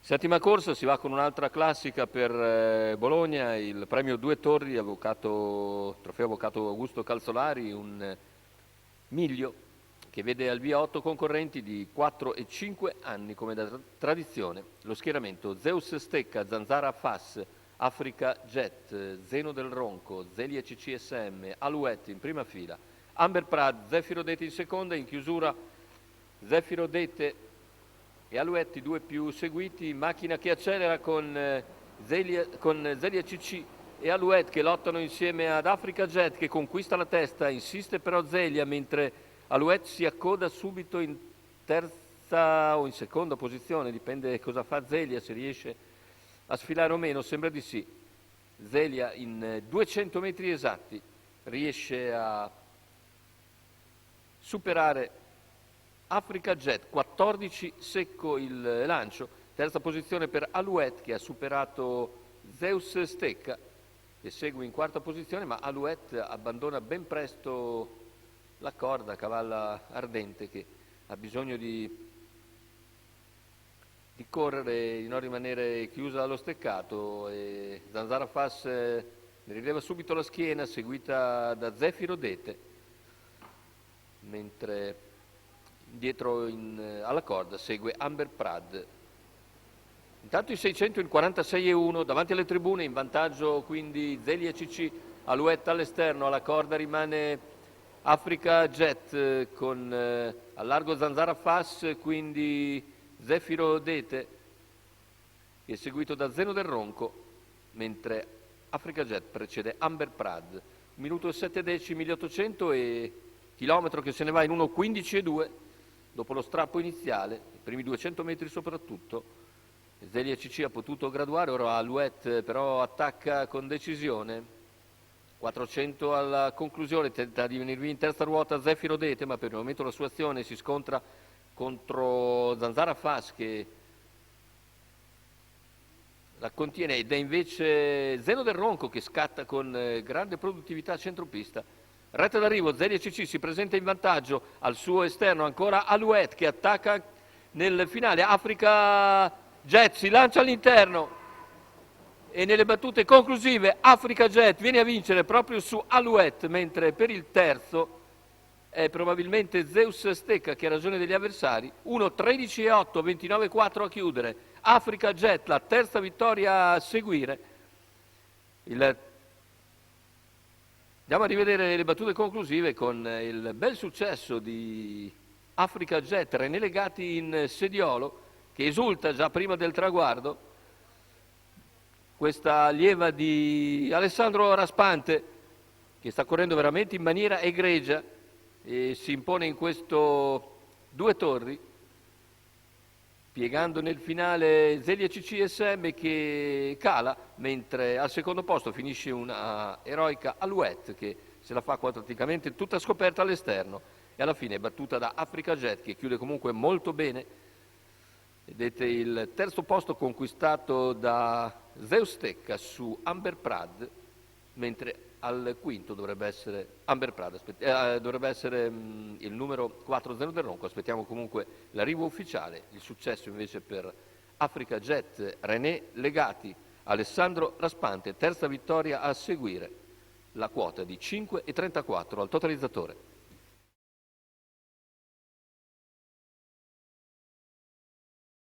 Settima corsa, si va con un'altra classica per Bologna, il premio Due Torri, trofeo avvocato Augusto Calzolari, un miglio che vede al via 8 concorrenti di 4 e 5 anni come da tradizione. Lo schieramento: Zeus Stecca, Zanzara Fass, Africa Jet, Zeno del Ronco, Zelia CCSM, Alouette in prima fila, Amber Prad, Zefiro Dete in seconda, in chiusura Zefiro Dete e Alouette, i due più seguiti, macchina che accelera con Zelia CC e Alouette che lottano insieme ad Africa Jet che conquista la testa, insiste però Zelia, mentre Alouette si accoda subito in terza o in seconda posizione, dipende cosa fa Zelia, se riesce a sfilare o meno, sembra di sì. Zelia in 200 metri esatti riesce a superare Africa Jet, 14 secco il lancio, terza posizione per Alouette che ha superato Zeus Stecca che segue in quarta posizione, ma Alouette abbandona ben presto la corda, cavalla ardente che ha bisogno di correre, di non rimanere chiusa allo steccato, e Zanzara Fass ne rileva subito la schiena, seguita da Zefiro Dete, mentre dietro alla corda segue Amber Prad. Intanto i 600 in 46,1 davanti alle tribune, in vantaggio quindi Zelia CC, Alouette all'esterno, alla corda rimane Africa Jet con al largo Zanzara Fass, quindi Zefiro Dete che è seguito da Zeno del Ronco, mentre Africa Jet precede Amber Prad. 1 minuto e 7 decimi, 1800 e chilometro che se ne va in 1:15,2 dopo lo strappo iniziale, i primi 200 metri soprattutto. Zelia CC ha potuto graduare, ora Alouette però attacca con decisione. 400 alla conclusione, tenta di venire in terza ruota Zefiro Dete, ma per il momento la sua azione si scontra contro Zanzara Fass che la contiene, ed è invece Zeno del Ronco che scatta con grande produttività a centropista. Retta d'arrivo, Zelia CC si presenta in vantaggio, al suo esterno ancora Alouette che attacca nel finale, Africa Jet si lancia all'interno e nelle battute conclusive Africa Jet viene a vincere proprio su Alouette, mentre per il terzo è probabilmente Zeus Stecca che ha ragione degli avversari. 1:13,8, 29,4 a chiudere. Africa Jet, la terza vittoria a seguire. Andiamo a rivedere le battute conclusive con il bel successo di Africa Jet, René Legati in sediolo, che esulta già prima del traguardo. Questa allieva di Alessandro Raspante, che sta correndo veramente in maniera egregia e si impone in questo Due Torri, piegando nel finale Zelia CCSM che cala, mentre al secondo posto finisce una eroica Alouette che se la fa praticamente tutta scoperta all'esterno e alla fine è battuta da Africa Jet che chiude comunque molto bene. Vedete il terzo posto conquistato da Zeus Stecca su Amber Prad, mentre al quinto dovrebbe essere Amber Prad, dovrebbe essere il numero 4 Zeno del Ronco. Aspettiamo comunque l'arrivo ufficiale. Il successo invece per Africa Jet, René Legati, Alessandro Raspante, terza vittoria a seguire, la quota di 5,34 al totalizzatore.